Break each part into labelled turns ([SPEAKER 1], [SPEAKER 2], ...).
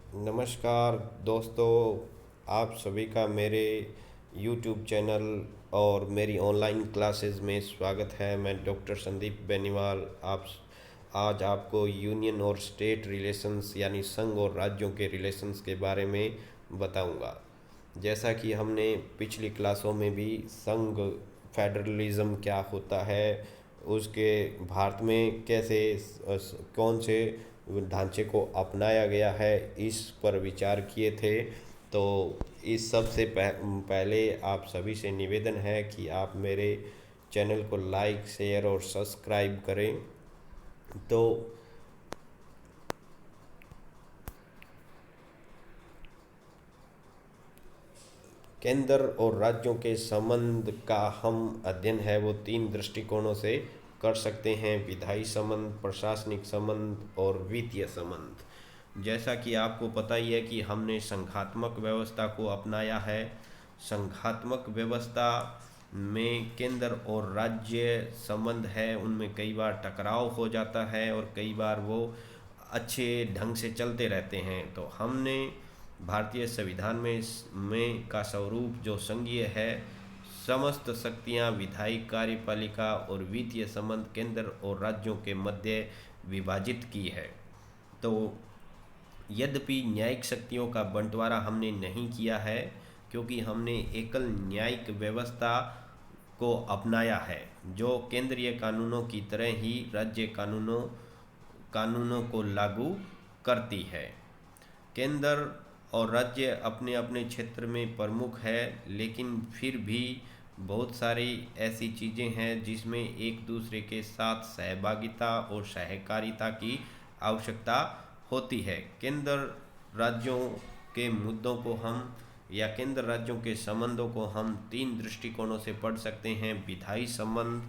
[SPEAKER 1] नमस्कार दोस्तों, आप सभी का मेरे YouTube चैनल और मेरी ऑनलाइन क्लासेस में स्वागत है। मैं डॉक्टर संदीप बेनीवाल आज आपको यूनियन और स्टेट रिलेशंस यानी संघ और राज्यों के रिलेशंस के बारे में बताऊंगा। जैसा कि हमने पिछली क्लासों में भी संघ फेडरलिज्म क्या होता है, उसके भारत में कैसे कौन से ढांचे को अपनाया गया है, इस पर विचार किए थे। तो इस सब से पहले आप सभी से निवेदन है कि आप मेरे चैनल को लाइक, शेयर और सब्सक्राइब करें। तो केंद्र और राज्यों के संबंध का हम अध्ययन है वो तीन दृष्टिकोणों से कर सकते हैं: विधायी संबंध, प्रशासनिक संबंध और वित्तीय संबंध। जैसा कि आपको पता ही है कि हमने संघात्मक व्यवस्था को अपनाया है। संघात्मक व्यवस्था में केंद्र और राज्य संबंध है, उनमें कई बार टकराव हो जाता है और कई बार वो अच्छे ढंग से चलते रहते हैं। तो हमने भारतीय संविधान में का स्वरूप जो संघीय है, समस्त शक्तियां विधायी, कार्यपालिका और वित्तीय संबंध केंद्र और राज्यों के मध्य विभाजित की है। तो यद्यपि न्यायिक शक्तियों का बंटवारा हमने नहीं किया है, क्योंकि हमने एकल न्यायिक व्यवस्था को अपनाया है जो केंद्रीय कानूनों की तरह ही राज्य कानूनों को लागू करती है। केंद्र और राज्य अपने अपने क्षेत्र में प्रमुख है, लेकिन फिर भी बहुत सारी ऐसी चीज़ें हैं जिसमें एक दूसरे के साथ सहभागिता और सहकारिता की आवश्यकता होती है। केंद्र राज्यों के मुद्दों को हम या केंद्र राज्यों के संबंधों को हम तीन दृष्टिकोणों से पढ़ सकते हैं। विधायी संबंध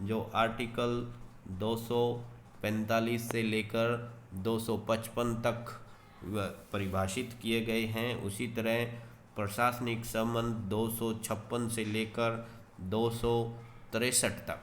[SPEAKER 1] जो आर्टिकल 245 से लेकर 255 तक परिभाषित किए गए हैं। उसी तरह प्रशासनिक संबंध 256 से लेकर 263 तक,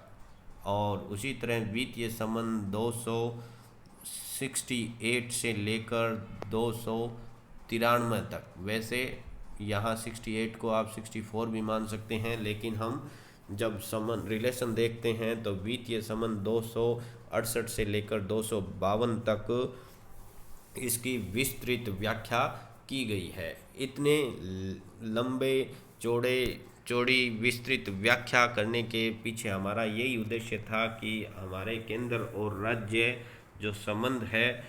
[SPEAKER 1] और उसी तरह वित्तीय संबंध 268 से लेकर 293 तक। वैसे यहाँ 68 को आप 64 भी मान सकते हैं, लेकिन हम जब संबंध रिलेशन देखते हैं तो वित्तीय संबंध 268 से लेकर 252 तक इसकी विस्तृत व्याख्या की गई है। इतने लंबे चौड़ी विस्तृत व्याख्या करने के पीछे हमारा यही उद्देश्य था कि हमारे केंद्र और राज्य जो संबंध है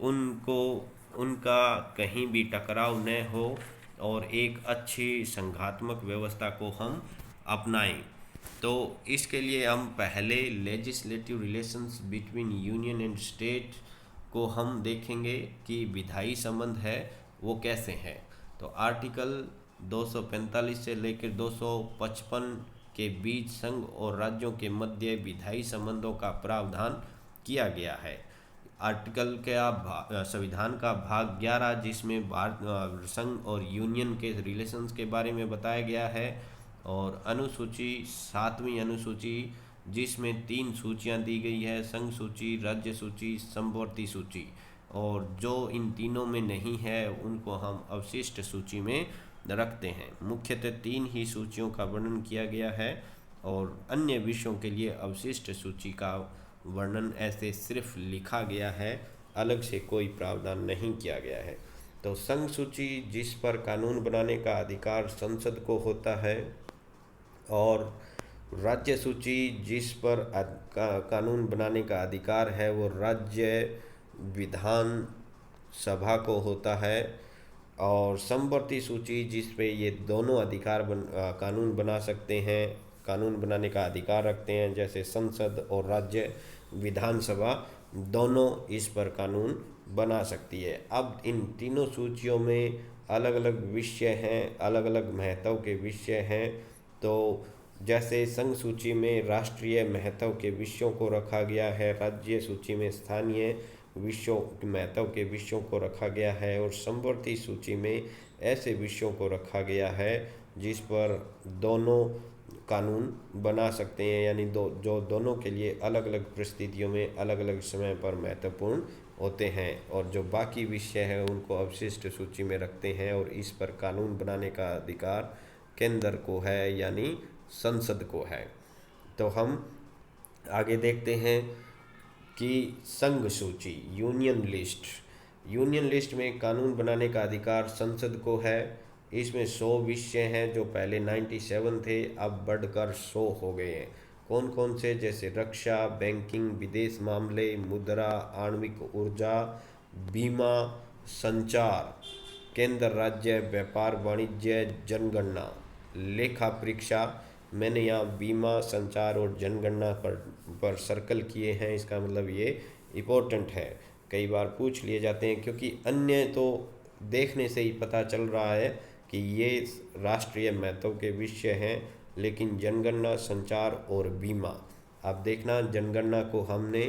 [SPEAKER 1] उनको उनका कहीं भी टकराव न हो और एक अच्छी संघात्मक व्यवस्था को हम अपनाएं। तो इसके लिए हम पहले legislative relations between union and state को हम देखेंगे कि विधायी संबंध है वो कैसे है। तो आर्टिकल 245 से लेकर 255 के बीच संघ और राज्यों के मध्य विधायी संबंधों का प्रावधान किया गया है। आर्टिकल का संविधान का भाग 11 जिसमें भारत संघ और यूनियन के रिलेशंस के बारे में बताया गया है, और अनुसूची 7वीं अनुसूची जिसमें 3 सूचियां दी गई है: संघ सूची, राज्य सूची, समवर्ती सूची। और जो इन तीनों में नहीं है उनको हम अवशिष्ट सूची में रखते हैं। मुख्यतः 3 ही सूचियों का वर्णन किया गया है और अन्य विषयों के लिए अवशिष्ट सूची का वर्णन ऐसे सिर्फ लिखा गया है, अलग से कोई प्रावधान नहीं किया गया है। तो संघ सूची जिस पर कानून बनाने का अधिकार संसद को होता है, और राज्य सूची जिस पर कानून बनाने का अधिकार है वो राज्य विधान सभा को होता है, और समवर्ती सूची जिस पे ये दोनों अधिकार कानून बना सकते हैं, कानून बनाने का अधिकार रखते हैं, जैसे संसद और राज्य विधानसभा दोनों इस पर कानून बना सकती है। अब इन तीनों सूचियों में अलग अलग विषय हैं, अलग अलग महत्व के विषय हैं। तो जैसे संघ सूची में राष्ट्रीय महत्व के विषयों को रखा गया है, राज्य सूची में स्थानीय विषयों महत्व के विषयों को रखा गया है, और समवर्ती सूची में ऐसे विषयों को रखा गया है जिस पर दोनों कानून बना सकते हैं, यानी जो दोनों के लिए अलग अलग परिस्थितियों में अलग अलग समय पर महत्वपूर्ण होते हैं और जो बाकी विषय हैं उनको अवशिष्ट सूची में रखते हैं और इस पर कानून बनाने का अधिकार केंद्र को है, यानी संसद को है। तो हम आगे देखते हैं कि संघ सूची, यूनियन लिस्ट में कानून बनाने का अधिकार संसद को है। इसमें 100 विषय हैं, जो पहले 97 थे, अब बढ़कर 100 हो गए हैं। कौन कौन से? जैसे रक्षा, बैंकिंग, विदेश मामले, मुद्रा, आणविक ऊर्जा, बीमा, संचार, केंद्र राज्य, व्यापार वाणिज्य, जनगणना, लेखा परीक्षा। मैंने यहाँ बीमा, संचार और जनगणना पर सर्कल किए हैं, इसका मतलब ये इम्पोर्टेंट है, कई बार पूछ लिए जाते हैं, क्योंकि अन्य तो देखने से ही पता चल रहा है कि ये राष्ट्रीय महत्व के विषय हैं, लेकिन जनगणना, संचार और बीमा, आप देखना जनगणना को हमने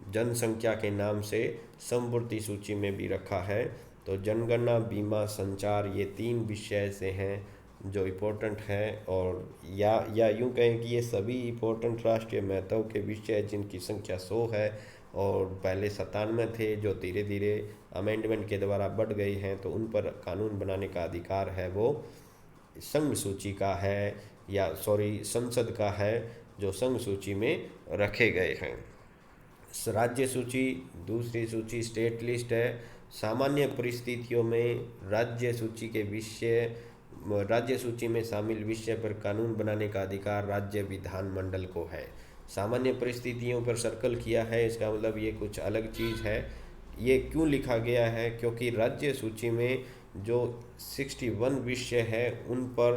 [SPEAKER 1] जनसंख्या के नाम से समवर्ती सूची में भी रखा है। तो जनगणना, बीमा, संचार, ये 3 विषय ऐसे हैं जो इम्पोर्टेंट है, और या यूँ कहें कि ये सभी इम्पोर्टेंट राष्ट्रीय महत्व के विषय जिनकी संख्या 100 है और पहले 97 थे, जो धीरे धीरे अमेंडमेंट के द्वारा बढ़ गई हैं, तो उन पर कानून बनाने का अधिकार है वो संघ सूची का है, या संसद का है, जो संघ सूची में रखे गए हैं। राज्य सूची, दूसरी सूची स्टेट लिस्ट है। सामान्य परिस्थितियों में राज्य सूची में शामिल विषय पर कानून बनाने का अधिकार राज्य विधानमंडल को है। सामान्य परिस्थितियों पर सर्कल किया है, इसका मतलब ये कुछ अलग चीज़ है। ये क्यों लिखा गया है? क्योंकि राज्य सूची में जो 61 विषय है उन पर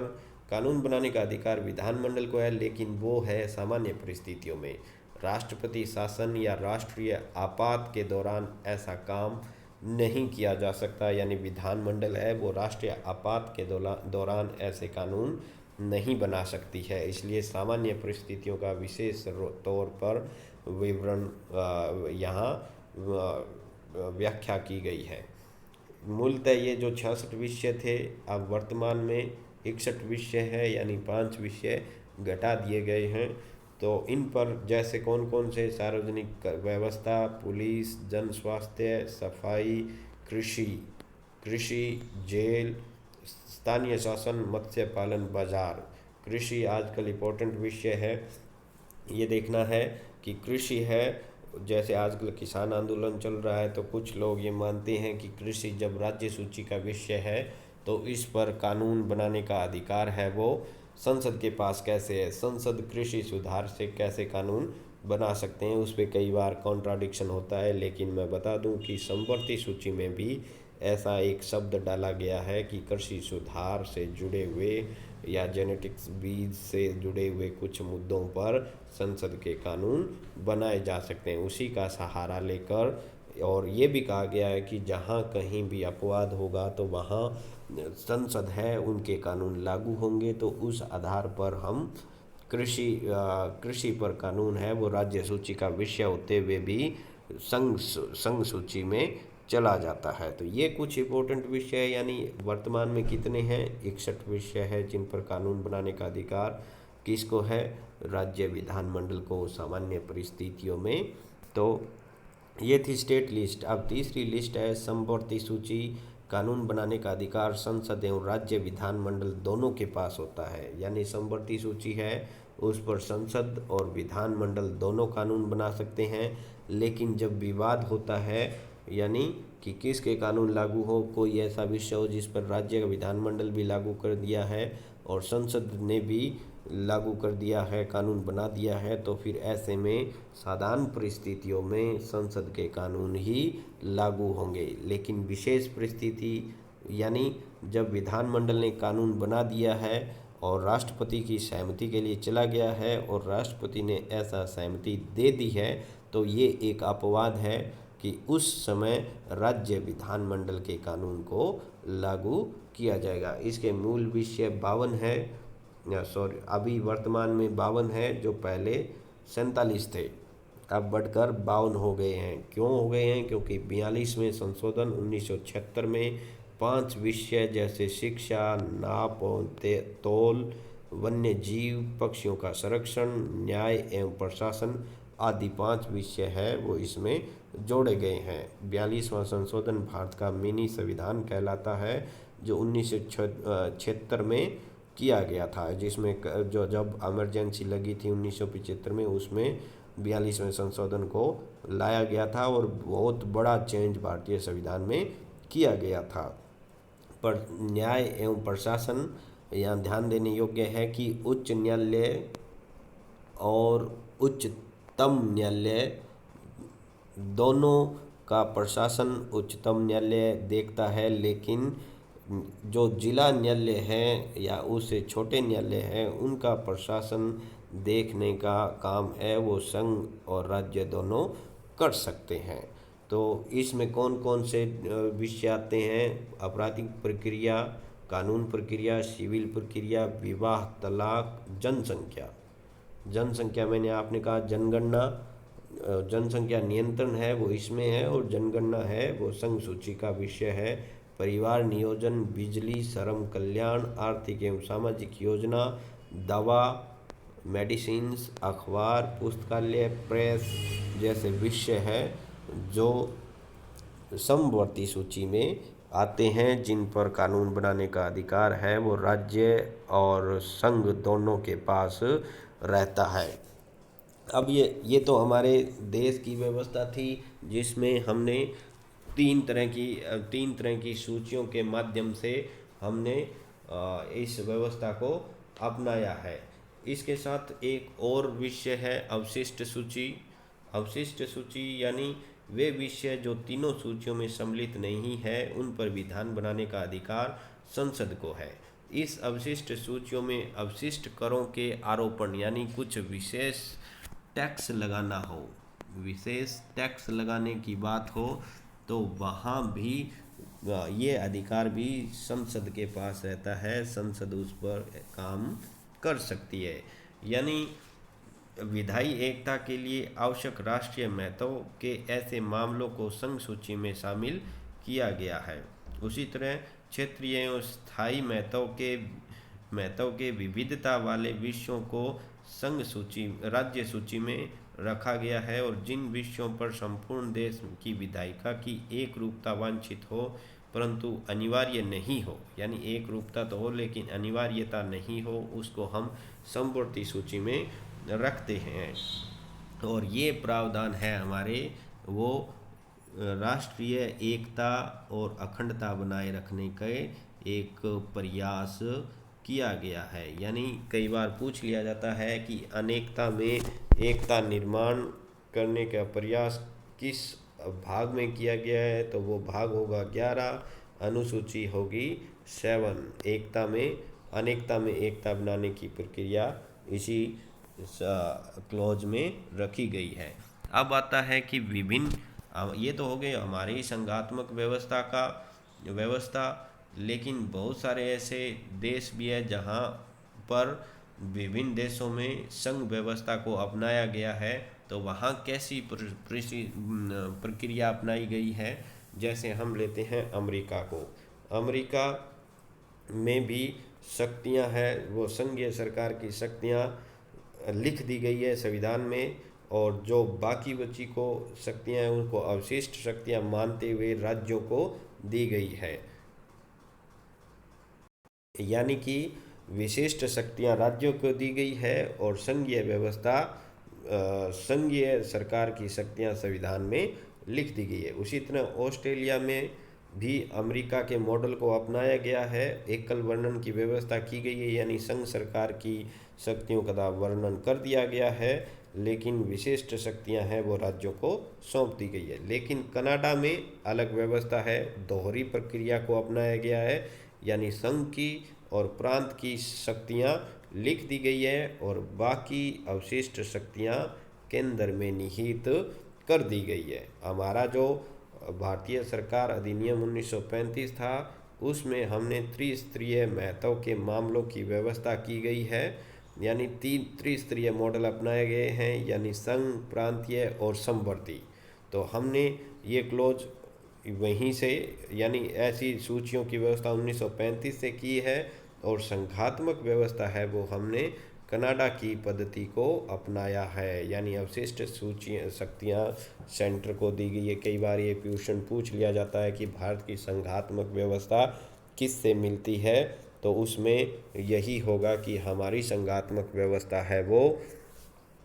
[SPEAKER 1] कानून बनाने का अधिकार विधानमंडल को है, लेकिन वो है सामान्य परिस्थितियों में। राष्ट्रपति शासन या राष्ट्रीय आपात के दौरान ऐसा काम नहीं किया जा सकता, यानी विधानमंडल है वो राष्ट्रीय आपात के दौरान ऐसे कानून नहीं बना सकती है। इसलिए सामान्य परिस्थितियों का विशेष तौर पर विवरण यहाँ व्याख्या की गई है। मूलतः ये जो 66 विषय थे, अब वर्तमान में 61 विषय है, यानी 5 विषय घटा दिए गए हैं। तो इन पर जैसे कौन कौन से? सार्वजनिक व्यवस्था, पुलिस, जन स्वास्थ्य, सफाई, कृषि, जेल, स्थानीय शासन, मत्स्य पालन, बाजार। कृषि आजकल इम्पोर्टेंट विषय है, ये देखना है कि कृषि है। जैसे आजकल किसान आंदोलन चल रहा है, तो कुछ लोग ये मानते हैं कि कृषि जब राज्य सूची का विषय है तो इस पर कानून बनाने का अधिकार है वो संसद के पास कैसे है? संसद कृषि सुधार से कैसे कानून बना सकते हैं? उस पर कई बार कॉन्ट्राडिक्शन होता है, लेकिन मैं बता दूं कि समवर्ती सूची में भी ऐसा एक शब्द डाला गया है कि कृषि सुधार से जुड़े हुए या जेनेटिक्स बीज से जुड़े हुए कुछ मुद्दों पर संसद के कानून बनाए जा सकते हैं, उसी का सहारा लेकर। और ये भी कहा गया है कि जहाँ कहीं भी अपवाद होगा तो वहाँ संसद है उनके कानून लागू होंगे, तो उस आधार पर हम कृषि पर कानून है वो राज्य सूची का विषय होते हुए भी संघ सूची में चला जाता है। तो ये कुछ इम्पोर्टेंट विषय, यानी वर्तमान में कितने हैं? 61 विषय है जिन पर कानून बनाने का अधिकार किसको है? राज्य विधानमंडल को सामान्य परिस्थितियों में। तो ये थी स्टेट लिस्ट। अब तीसरी लिस्ट है समवर्ती सूची। कानून बनाने का अधिकार संसद एवं राज्य विधानमंडल दोनों के पास होता है, यानी समवर्ती सूची है उस पर संसद और विधानमंडल दोनों कानून बना सकते हैं। लेकिन जब विवाद होता है, यानी कि किसके कानून लागू हो, कोई ऐसा विषय हो जिस पर राज्य का विधानमंडल भी लागू कर दिया है और संसद ने भी लागू कर दिया है, कानून बना दिया है, तो फिर ऐसे में साधारण परिस्थितियों में संसद के कानून ही लागू होंगे। लेकिन विशेष परिस्थिति, यानी जब विधानमंडल ने कानून बना दिया है और राष्ट्रपति की सहमति के लिए चला गया है और राष्ट्रपति ने ऐसा सहमति दे दी है, तो ये एक अपवाद है कि उस समय राज्य विधानमंडल के कानून को लागू किया जाएगा। इसके मूल विषय 52 है, अभी वर्तमान में 52 है, जो पहले 47 थे, अब बढ़कर 52 हो गए हैं। क्यों हो गए हैं? क्योंकि 42वें संशोधन 1976 में 5 विषय जैसे शिक्षा, नाप तोल, वन्य जीव, पक्षियों का संरक्षण, न्याय एवं प्रशासन, आदि 5 विषय है वो इसमें जोड़े गए हैं। 42वां संशोधन भारत का मिनी संविधान कहलाता है, जो 1976 में किया गया था, जिसमें जो जब इमरजेंसी लगी थी 1975 में, उसमें 42वें संशोधन को लाया गया था और बहुत बड़ा चेंज भारतीय संविधान में किया गया था। पर न्याय एवं प्रशासन, यहाँ ध्यान देने योग्य है कि उच्च न्यायालय और उच्चतम न्यायालय दोनों का प्रशासन उच्चतम न्यायालय देखता है, लेकिन जो जिला न्यायालय है या उससे छोटे न्यायालय हैं उनका प्रशासन देखने का काम है वो संघ और राज्य दोनों कर सकते हैं। तो इसमें कौन कौन से विषय आते हैं? आपराधिक प्रक्रिया, कानून प्रक्रिया, सिविल प्रक्रिया, विवाह, तलाक, जनसंख्या। जनसंख्या मैंने आपने कहा जनगणना, जनसंख्या नियंत्रण है वो इसमें है, और जनगणना है वो संघ सूची का विषय है। परिवार नियोजन, बिजली, श्रम कल्याण, आर्थिक एवं सामाजिक योजना, दवा, मेडिसिन्स, अखबार, पुस्तकालय, प्रेस जैसे विषय है जो समवर्ती सूची में आते हैं, जिन पर कानून बनाने का अधिकार है वो राज्य और संघ दोनों के पास रहता है। अब ये तो हमारे देश की व्यवस्था थी, जिसमें हमने तीन तरह की सूचियों के माध्यम से हमने इस व्यवस्था को अपनाया है। इसके साथ एक और विषय है अवशिष्ट सूची। अवशिष्ट सूची यानी वे विषय जो तीनों सूचियों में सम्मिलित नहीं है, उन पर विधान बनाने का अधिकार संसद को है। इस अवशिष्ट सूचियों में अवशिष्ट करों के आरोपण यानी कुछ विशेष टैक्स लगाना हो, विशेष टैक्स लगाने की बात हो, तो वहाँ भी ये अधिकार भी संसद के पास रहता है, संसद उस पर काम कर सकती है। यानी विधायी एकता के लिए आवश्यक राष्ट्रीय महत्व के ऐसे मामलों को संघ सूची में शामिल किया गया है। उसी तरह क्षेत्रीय एवं स्थायी महत्व के विविधता वाले विषयों को संघ सूची राज्य सूची में रखा गया है, और जिन विषयों पर संपूर्ण देश की विधायिका की एक रूपता वांछित हो परंतु अनिवार्य नहीं हो, यानी एक रूपता तो हो लेकिन अनिवार्यता नहीं हो, उसको हम समवर्ती सूची में रखते हैं। और ये प्रावधान है हमारे वो राष्ट्रीय एकता और अखंडता बनाए रखने का एक प्रयास किया गया है। यानी कई बार पूछ लिया जाता है कि अनेकता में एकता निर्माण करने का प्रयास किस भाग में किया गया है, तो वो भाग होगा 11, अनुसूची होगी 7। अनेकता में एकता बनाने की प्रक्रिया इसी क्लॉज में रखी गई है। अब आता है कि ये तो हो गए हमारी संघात्मक व्यवस्था, लेकिन बहुत सारे ऐसे देश भी है जहाँ पर विभिन्न देशों में संघ व्यवस्था को अपनाया गया है, तो वहाँ कैसी प्रक्रिया अपनाई गई है। जैसे हम लेते हैं अमेरिका को, अमेरिका में भी शक्तियाँ हैं, वो संघीय सरकार की शक्तियाँ लिख दी गई है संविधान में, और जो बाकी बची को शक्तियाँ हैं उनको अवशिष्ट शक्तियाँ मानते हुए राज्यों को दी गई है। यानी कि विशिष्ट शक्तियाँ राज्यों को दी गई है और संघीय व्यवस्था संघीय सरकार की शक्तियाँ संविधान में लिख दी गई है। उसी तरह ऑस्ट्रेलिया में भी अमेरिका के मॉडल को अपनाया गया है, एकल वर्णन की व्यवस्था की गई है, यानी संघ सरकार की शक्तियों का वर्णन कर दिया गया है, लेकिन विशिष्ट शक्तियां हैं वो राज्यों को सौंप दी गई है। लेकिन कनाडा में अलग व्यवस्था है, दोहरी प्रक्रिया को अपनाया गया है, यानी संघ की और प्रांत की शक्तियां लिख दी गई है और बाकी अवशिष्ट शक्तियां केंद्र में निहित कर दी गई है। हमारा जो भारतीय सरकार अधिनियम 1935 था, उसमें हमने त्रिस्तरीय महत्व के मामलों की व्यवस्था की गई है, यानी 3 त्रिस्तरीय मॉडल अपनाए गए हैं, यानी संघ, प्रांतीय और समवर्ती। तो हमने ये क्लोज वहीं से, यानी ऐसी सूचियों की व्यवस्था 1935 से की है, और संघात्मक व्यवस्था है वो हमने कनाडा की पद्धति को अपनाया है, यानी अवशिष्ट सूची शक्तियाँ सेंटर को दी गई है। कई बार ये क्वेश्चन पूछ लिया जाता है कि भारत की संघात्मक व्यवस्था किससे मिलती है, तो उसमें यही होगा कि हमारी संघात्मक व्यवस्था है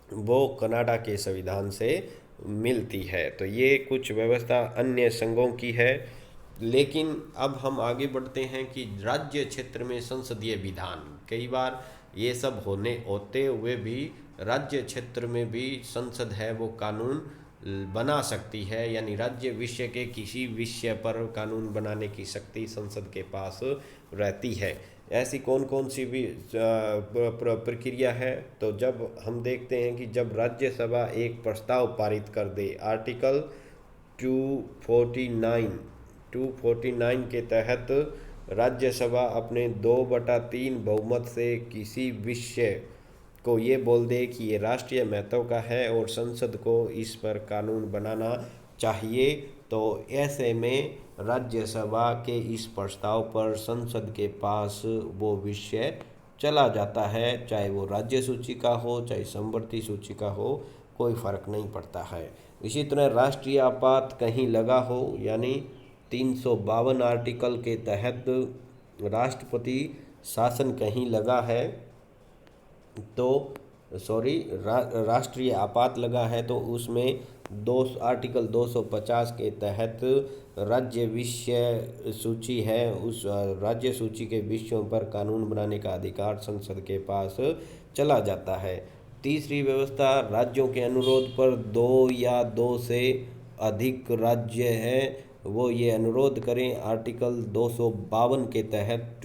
[SPEAKER 1] वो कनाडा के संविधान से मिलती है। तो ये कुछ व्यवस्था अन्य संघों की है। लेकिन अब हम आगे बढ़ते हैं कि राज्य क्षेत्र में संसदीय विधान, कई बार ये सब होते हुए भी राज्य क्षेत्र में भी संसद है वो कानून बना सकती है, यानी राज्य विषय के किसी विषय पर कानून बनाने की शक्ति संसद के पास रहती है। ऐसी कौन कौन सी भी प्रक्रिया है, तो जब हम देखते हैं कि जब राज्यसभा एक प्रस्ताव पारित कर दे, आर्टिकल 249 के तहत राज्यसभा अपने 2/3 बहुमत से किसी विषय को ये बोल दे कि ये राष्ट्रीय महत्व का है और संसद को इस पर कानून बनाना चाहिए, तो ऐसे में राज्यसभा के इस प्रस्ताव पर संसद के पास वो विषय चला जाता है, चाहे वो राज्य सूची का हो चाहे समवर्ती सूची का हो, कोई फर्क नहीं पड़ता है। इसी तरह राष्ट्रीय आपात कहीं लगा हो, यानी 352 आर्टिकल के तहत राष्ट्रपति शासन कहीं लगा है तो राष्ट्रीय आपात लगा है, तो उसमें आर्टिकल 250 के तहत राज्य विषय सूची है, उस राज्य सूची के विषयों पर कानून बनाने का अधिकार संसद के पास चला जाता है। तीसरी व्यवस्था, राज्यों के अनुरोध पर 2 या 2 से अधिक राज्य हैं वो ये अनुरोध करें, आर्टिकल 252 के तहत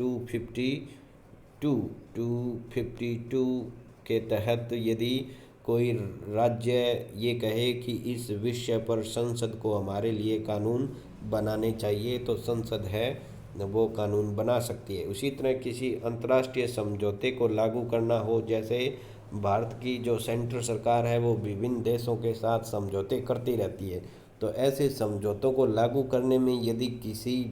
[SPEAKER 1] 252 के तहत यदि कोई राज्य ये कहे कि इस विषय पर संसद को हमारे लिए कानून बनाने चाहिए, तो संसद है वो कानून बना सकती है। उसी तरह किसी अंतर्राष्ट्रीय समझौते को लागू करना हो, जैसे भारत की जो सेंट्रल सरकार है वो विभिन्न देशों के साथ समझौते करती रहती है, तो ऐसे समझौतों को लागू करने में यदि किसी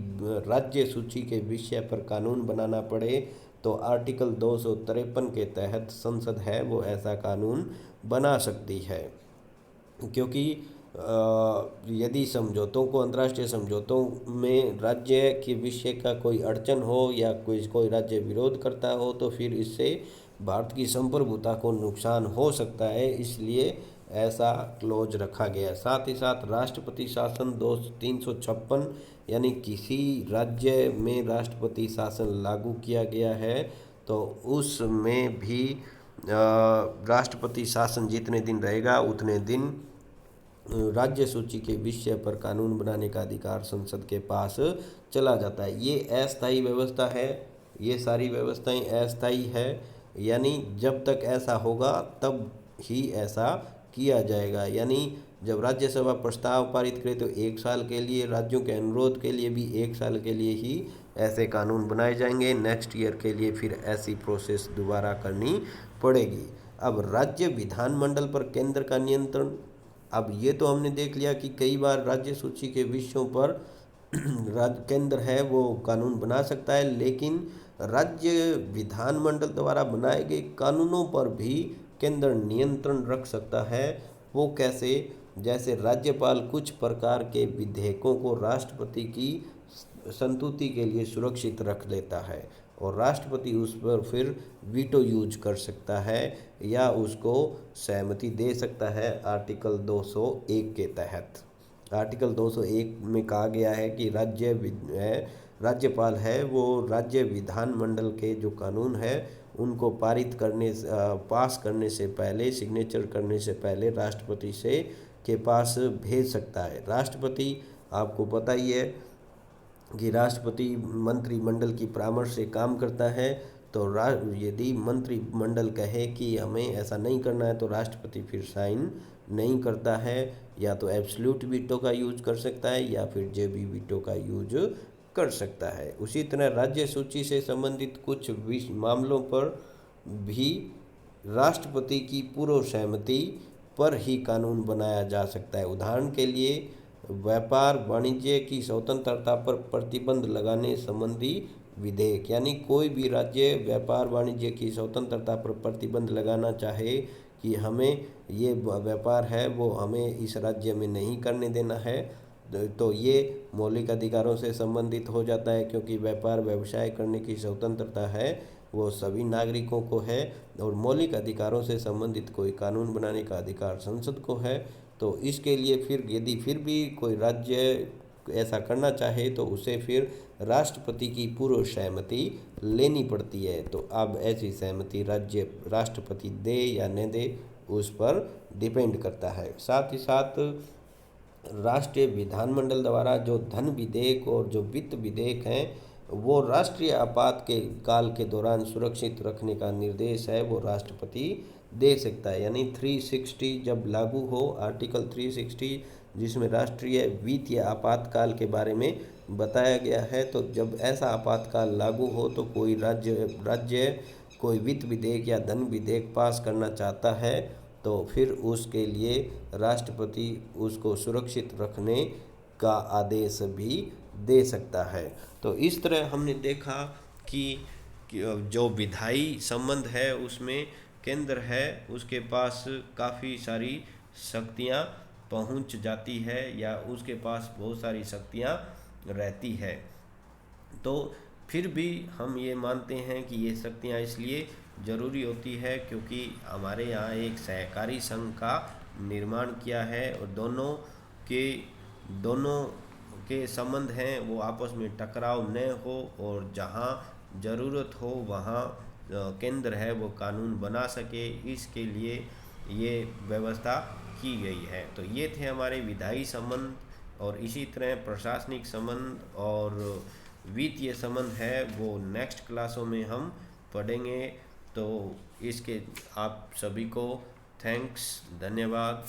[SPEAKER 1] राज्य सूची के विषय पर कानून बनाना पड़े, तो आर्टिकल 253 के तहत संसद है वो ऐसा कानून बना सकती है। क्योंकि यदि समझौतों को, अंतर्राष्ट्रीय समझौतों में राज्य के विषय का कोई अड़चन हो या कोई राज्य विरोध करता हो, तो फिर इससे भारत की संप्रभुता को नुकसान हो सकता है, इसलिए ऐसा क्लोज रखा गया है। साथ ही साथ राष्ट्रपति शासन 356, यानी किसी राज्य में राष्ट्रपति शासन लागू किया गया है तो उसमें भी राष्ट्रपति शासन जितने दिन रहेगा उतने दिन राज्य सूची के विषय पर कानून बनाने का अधिकार संसद के पास चला जाता है। ये अस्थायी व्यवस्था है, ये सारी व्यवस्थाएं अस्थायी है, यानी जब तक ऐसा होगा तब ही ऐसा किया जाएगा। यानी जब राज्यसभा प्रस्ताव पारित करे तो 1 साल के लिए, राज्यों के अनुरोध के लिए भी 1 साल के लिए ही ऐसे कानून बनाए जाएंगे। नेक्स्ट ईयर के लिए फिर ऐसी प्रोसेस दोबारा करनी पड़ेगी। अब राज्य विधानमंडल पर केंद्र का नियंत्रण, अब ये तो हमने देख लिया कि कई बार राज्य सूची के विषयों पर केंद्र है वो कानून बना सकता है, लेकिन राज्य विधानमंडल द्वारा बनाए गए कानूनों पर भी केंद्र नियंत्रण रख सकता है। वो कैसे? जैसे राज्यपाल कुछ प्रकार के विधेयकों को राष्ट्रपति की संतुति के लिए सुरक्षित रख लेता है और राष्ट्रपति उस पर फिर वीटो यूज कर सकता है या उसको सहमति दे सकता है। आर्टिकल 201 के तहत, आर्टिकल 201 में कहा गया है कि राज्यपाल है वो राज्य विधानमंडल के जो कानून है उनको पास करने से पहले, सिग्नेचर करने से पहले राष्ट्रपति के पास भेज सकता है। राष्ट्रपति, आपको पता ही है कि राष्ट्रपति मंत्रिमंडल की परामर्श से काम करता है, तो यदि मंत्रिमंडल कहे कि हमें ऐसा नहीं करना है तो राष्ट्रपति फिर साइन नहीं करता है, या तो एब्सोल्यूट वीटो का यूज कर सकता है या फिर जेबी वीटो का यूज कर सकता है। उसी तरह राज्य सूची से संबंधित कुछ मामलों पर भी राष्ट्रपति की पूर्व सहमति पर ही कानून बनाया जा सकता है। उदाहरण के लिए व्यापार वाणिज्य की स्वतंत्रता पर प्रतिबंध लगाने संबंधी विधेयक। यानी कोई भी राज्य व्यापार वाणिज्य की स्वतंत्रता पर प्रतिबंध लगाना चाहे कि हमें ये व्यापार है वो हमें इस राज्य में नहीं करने देना है, तो ये मौलिक अधिकारों से संबंधित हो जाता है, क्योंकि व्यापार व्यवसाय करने की स्वतंत्रता है वो सभी नागरिकों को है, और मौलिक अधिकारों से संबंधित कोई कानून बनाने का अधिकार संसद को है। तो इसके लिए फिर यदि फिर भी कोई राज्य ऐसा करना चाहे तो उसे फिर राष्ट्रपति की पूर्व सहमति लेनी पड़ती है। तो अब ऐसी सहमति राष्ट्रपति दे या न दे उस पर डिपेंड करता है। साथ ही साथ राष्ट्रीय विधानमंडल द्वारा जो धन विधेयक और जो वित्त विधेयक हैं वो राष्ट्रीय आपात के काल के दौरान सुरक्षित रखने का निर्देश है वो राष्ट्रपति दे सकता है। यानी 360 जब लागू हो, आर्टिकल 360 जिसमें राष्ट्रीय वित्तीय आपातकाल के बारे में बताया गया है, तो जब ऐसा आपातकाल लागू हो तो कोई राज्य कोई वित्त विधेयक या धन विधेयक पास करना चाहता है तो फिर उसके लिए राष्ट्रपति उसको सुरक्षित रखने का आदेश भी दे सकता है। तो इस तरह हमने देखा कि जो विधायी संबंध है उसमें केंद्र है उसके पास काफ़ी सारी शक्तियाँ पहुँच जाती है या उसके पास बहुत सारी शक्तियाँ रहती है। तो फिर भी हम ये मानते हैं कि ये शक्तियाँ इसलिए ज़रूरी होती है क्योंकि हमारे यहाँ एक सहकारी संघ का निर्माण किया है और दोनों के संबंध हैं वो आपस में टकराव न हो और जहाँ ज़रूरत हो वहाँ केंद्र है वो कानून बना सके, इसके लिए ये व्यवस्था की गई है। तो ये थे हमारे विधायी संबंध, और इसी तरह प्रशासनिक संबंध और वित्तीय संबंध है वो नेक्स्ट क्लासों में हम पढ़ेंगे। तो इसके आप सभी को थैंक्स, धन्यवाद।